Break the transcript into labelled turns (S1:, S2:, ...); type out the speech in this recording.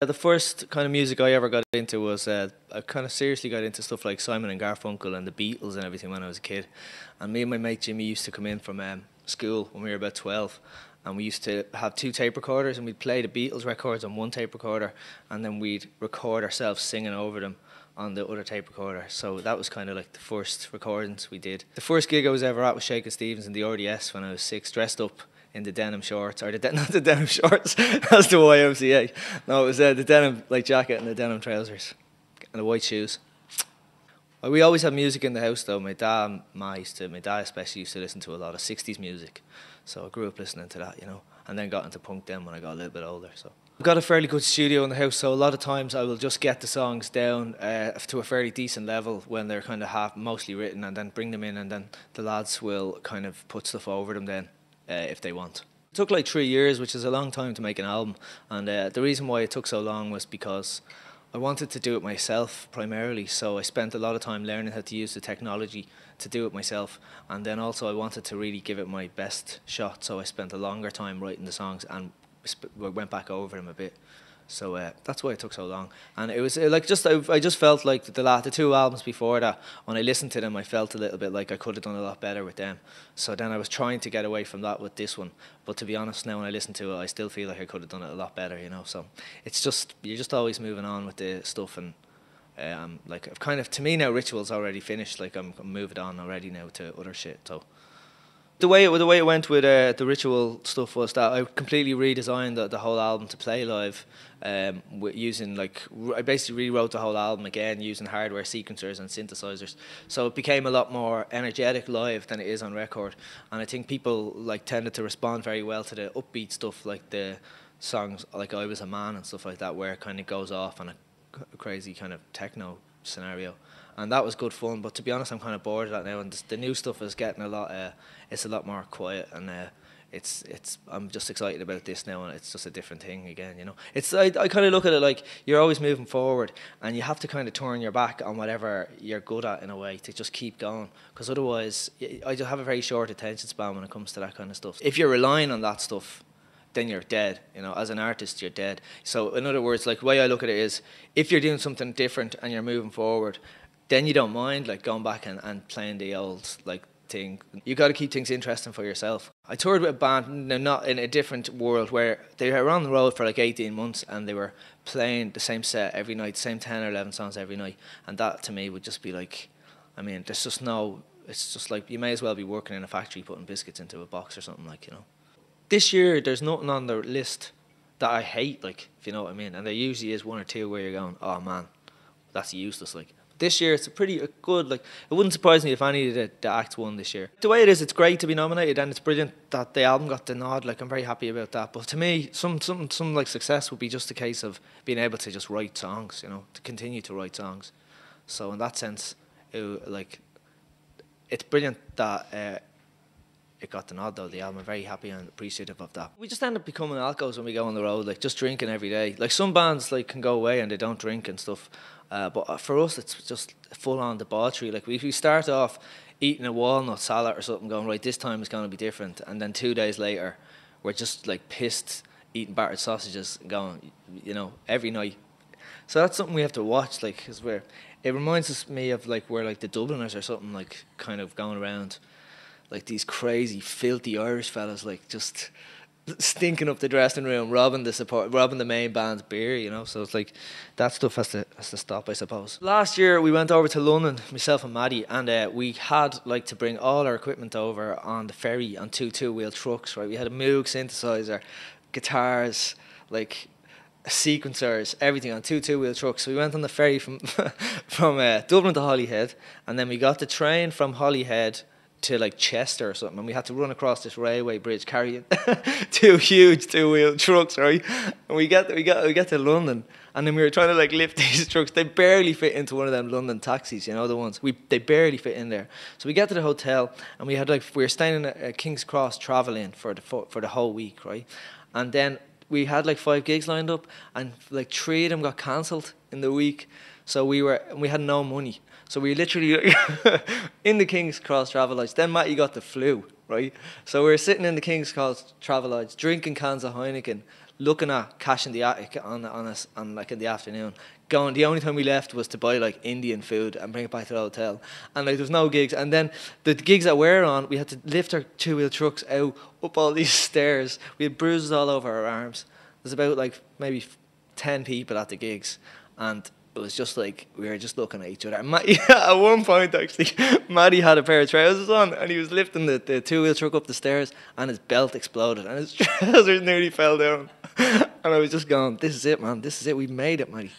S1: The first kind of music I ever got into was I kind of seriously got into stuff like Simon and Garfunkel and the Beatles and everything when I was a kid. And me and my mate Jimmy used to come in from school when we were about 12, and we used to have two tape recorders, and we'd play the Beatles records on one tape recorder, and then we'd record ourselves singing over them on the other tape recorder. So that was kind of like the first recordings we did. The first gig I was ever at was Shakin' Stevens in the RDS when I was 6, dressed up in the denim shorts, or not the denim shorts, that's the YMCA. No, it was the denim like jacket and the denim trousers and the white shoes. We always had music in the house though. My dad especially used to listen to a lot of 60s music, so I grew up listening to that, and then got into punk then when I got a little bit older. So I've got a fairly good studio in the house, so a lot of times I will just get the songs down to a fairly decent level when they're kind of mostly written, and then bring them in, and then the lads will kind of put stuff over them then. If they want. It took like 3 years, which is a long time to make an album, and the reason why it took so long was because I wanted to do it myself primarily, so I spent a lot of time learning how to use the technology to do it myself, and then also I wanted to really give it my best shot, so I spent a longer time writing the songs and went back over them a bit. So that's why it took so long, and it was I just felt like the two albums before that, when I listened to them, I felt a little bit like I could have done a lot better with them. So then I was trying to get away from that with this one, but to be honest, now when I listen to it, I still feel like I could have done it a lot better. So it's just you're just always moving on with the stuff, and like I've kind of, to me now, Ritual's already finished. Like I'm moving on already now to other shit. So. The way it went with the Ritual stuff was that I completely redesigned the whole album to play live, using I basically rewrote the whole album again using hardware sequencers and synthesizers. So it became a lot more energetic live than it is on record, and I think people tended to respond very well to the upbeat stuff, like the songs like "I Was a Man" and stuff like that, where it kind of goes off on a crazy kind of techno scenario. And that was good fun, but to be honest, I'm kind of bored of that now. And the new stuff is getting a lot. It's a lot more quiet, and I'm just excited about this now, and it's just a different thing again. I kind of look at it like you're always moving forward, and you have to kind of turn your back on whatever you're good at in a way to just keep going, because otherwise, I just have a very short attention span when it comes to that kind of stuff. If you're relying on that stuff, then you're dead. As an artist, you're dead. So in other words, the way I look at it is, if you're doing something different and you're moving forward, then you don't mind going back and playing the old thing. You got to keep things interesting for yourself. I toured with a band, not in a different world, where they were on the road for 18 months and they were playing the same set every night, same 10 or 11 songs every night, and that to me would just be there's just no, it's just you may as well be working in a factory putting biscuits into a box or something. This year there's nothing on the list that I hate, if you know what I mean, and there usually is one or two where you're going, oh man, that's useless. This year it's a pretty good, it wouldn't surprise me if any of the acts won this year. The way it is, it's great to be nominated, and it's brilliant that the album got the nod. I'm very happy about that. But to me, some success would be just a case of being able to just write songs, to continue to write songs. So in that sense, it's brilliant that it got the nod though, the album. I'm very happy and appreciative of that. We just end up becoming alcohols when we go on the road, just drinking every day. Some bands can go away and they don't drink and stuff. But for us, it's just full-on debauchery. If we start off eating a walnut salad or something, going, right, this time is going to be different, and then 2 days later, we're just pissed, eating battered sausages, going, every night. So that's something we have to watch, because it reminds me of where the Dubliners or something, kind of going around, these crazy, filthy Irish fellas, just stinking up the dressing room, robbing the main band's beer, so it's that stuff has to stop, I suppose. Last year we went over to London, myself and Maddie, and we had to bring all our equipment over on the ferry on two-wheel trucks, right? We had a Moog synthesizer, guitars, sequencers, everything on two-wheel trucks. So we went on the ferry from Dublin to Holyhead, and then we got the train from Holyhead to Chester or something, and we had to run across this railway bridge carrying two huge two-wheel trucks, right? And we get to London, and then we were trying to lift these trucks. They barely fit into one of them London taxis, the ones. They barely fit in there. So we get to the hotel, and we were staying in a King's Cross Travel Inn for the whole week, right? And then we had 5 gigs lined up, and 3 of them got cancelled in the week. So we had no money. So we literally in the King's Cross Travelodge. Then Matty got the flu, right? So we were sitting in the King's Cross Travelodge, drinking cans of Heineken, looking at cash in the attic on us on like in the afternoon. Going, the only time we left was to buy like Indian food and bring it back to the hotel, and like there's no gigs. And then the gigs that we're on, we had to lift our two-wheel trucks out up all these stairs. We had bruises all over our arms. There's about like maybe 10 people at the gigs, and it was just like we were just looking at each other. And at one point, actually, Matty had a pair of trousers on, and he was lifting the two-wheel truck up the stairs, and his belt exploded, and his trousers nearly fell down. And I was just going, "This is it, man. This is it. We made it, Matty."